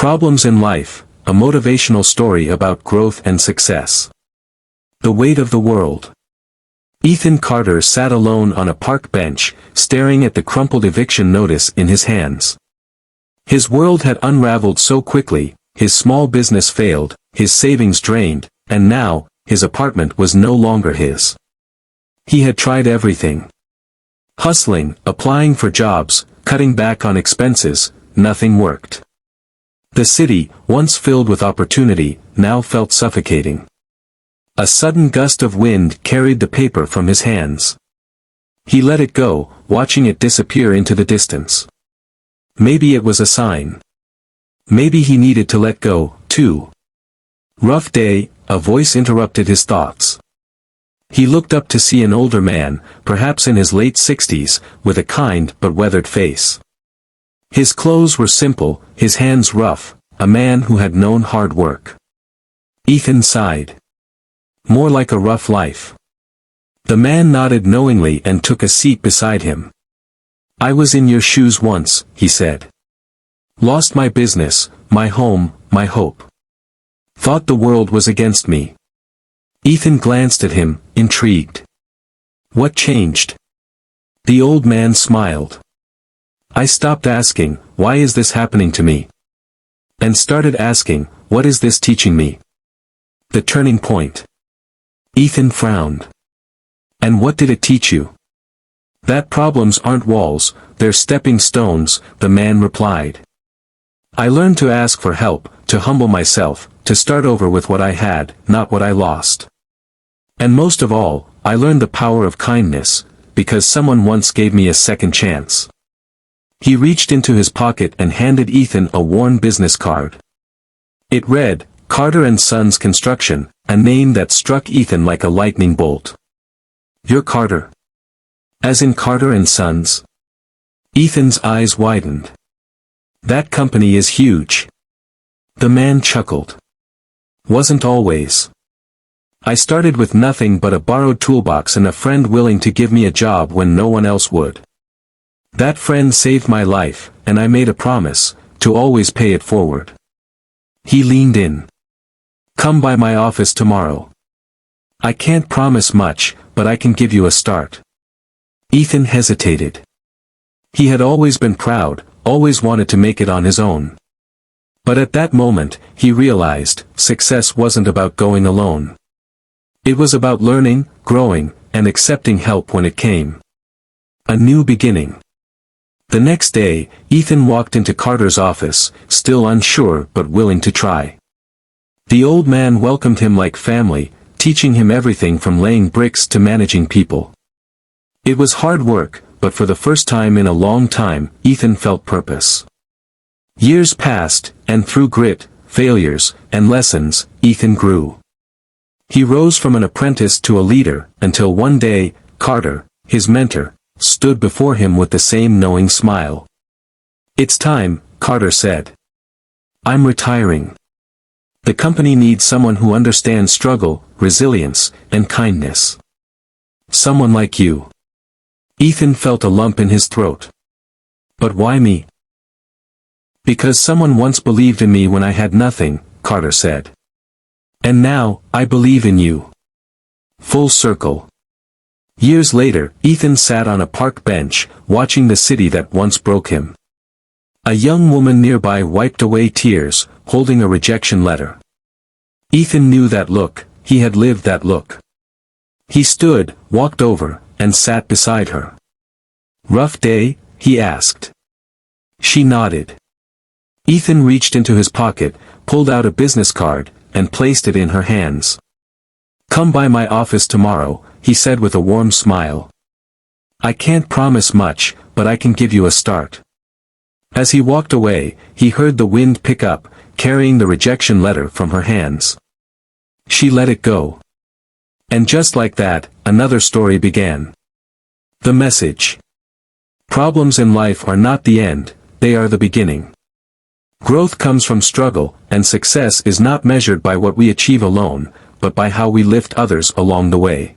Problems in Life, a motivational story about growth and success. The weight of the world. Ethan Carter sat alone on a park bench, staring at the crumpled eviction notice in his hands. His world had unraveled so quickly, his small business failed, his savings drained, and now, his apartment was no longer his. He had tried everything. Hustling, applying for jobs, cutting back on expenses, nothing worked. The city, once filled with opportunity, now felt suffocating. A sudden gust of wind carried the paper from his hands. He let it go, watching it disappear into the distance. Maybe it was a sign. Maybe he needed to let go, too. Rough day, a voice interrupted his thoughts. He looked up to see an older man, perhaps in his late 60s, with a kind but weathered face. His clothes were simple, his hands rough, a man who had known hard work. Ethan sighed. More like a rough life. The man nodded knowingly and took a seat beside him. I was in your shoes once, he said. Lost my business, my home, my hope. Thought the world was against me. Ethan glanced at him, intrigued. What changed? The old man smiled. I stopped asking, why is this happening to me? And started asking, what is this teaching me? The turning point. Ethan frowned. And what did it teach you? That problems aren't walls, they're stepping stones, the man replied. I learned to ask for help, to humble myself, to start over with what I had, not what I lost. And most of all, I learned the power of kindness, because someone once gave me a second chance. He reached into his pocket and handed Ethan a worn business card. It read, Carter & Sons Construction, a name that struck Ethan like a lightning bolt. You're Carter? As in Carter & Sons? Ethan's eyes widened. That company is huge. The man chuckled. Wasn't always. I started with nothing but a borrowed toolbox and a friend willing to give me a job when no one else would. That friend saved my life, and I made a promise, to always pay it forward. He leaned in. Come by my office tomorrow. I can't promise much, but I can give you a start. Ethan hesitated. He had always been proud, always wanted to make it on his own. But at that moment, he realized, success wasn't about going alone. It was about learning, growing, and accepting help when it came. A new beginning. The next day, Ethan walked into Carter's office, still unsure but willing to try. The old man welcomed him like family, teaching him everything from laying bricks to managing people. It was hard work, but for the first time in a long time, Ethan felt purpose. Years passed, and through grit, failures, and lessons, Ethan grew. He rose from an apprentice to a leader, until one day, Carter, his mentor, stood before him with the same knowing smile. It's time, Carter said. I'm retiring. The company needs someone who understands struggle, resilience, and kindness. Someone like you. Ethan felt a lump in his throat. But why me? Because someone once believed in me when I had nothing, Carter said. And now, I believe in you. Full circle. Years later, Ethan sat on a park bench, watching the city that once broke him. A young woman nearby wiped away tears, holding a rejection letter. Ethan knew that look, he had lived that look. He stood, walked over, and sat beside her. Rough day? He asked. She nodded. Ethan reached into his pocket, pulled out a business card, and placed it in her hands. Come by my office tomorrow, he said with a warm smile. I can't promise much, but I can give you a start. As he walked away, he heard the wind pick up, carrying the rejection letter from her hands. She let it go. And just like that, another story began. The message. Problems in life are not the end, they are the beginning. Growth comes from struggle, and success is not measured by what we achieve alone, but by how we lift others along the way.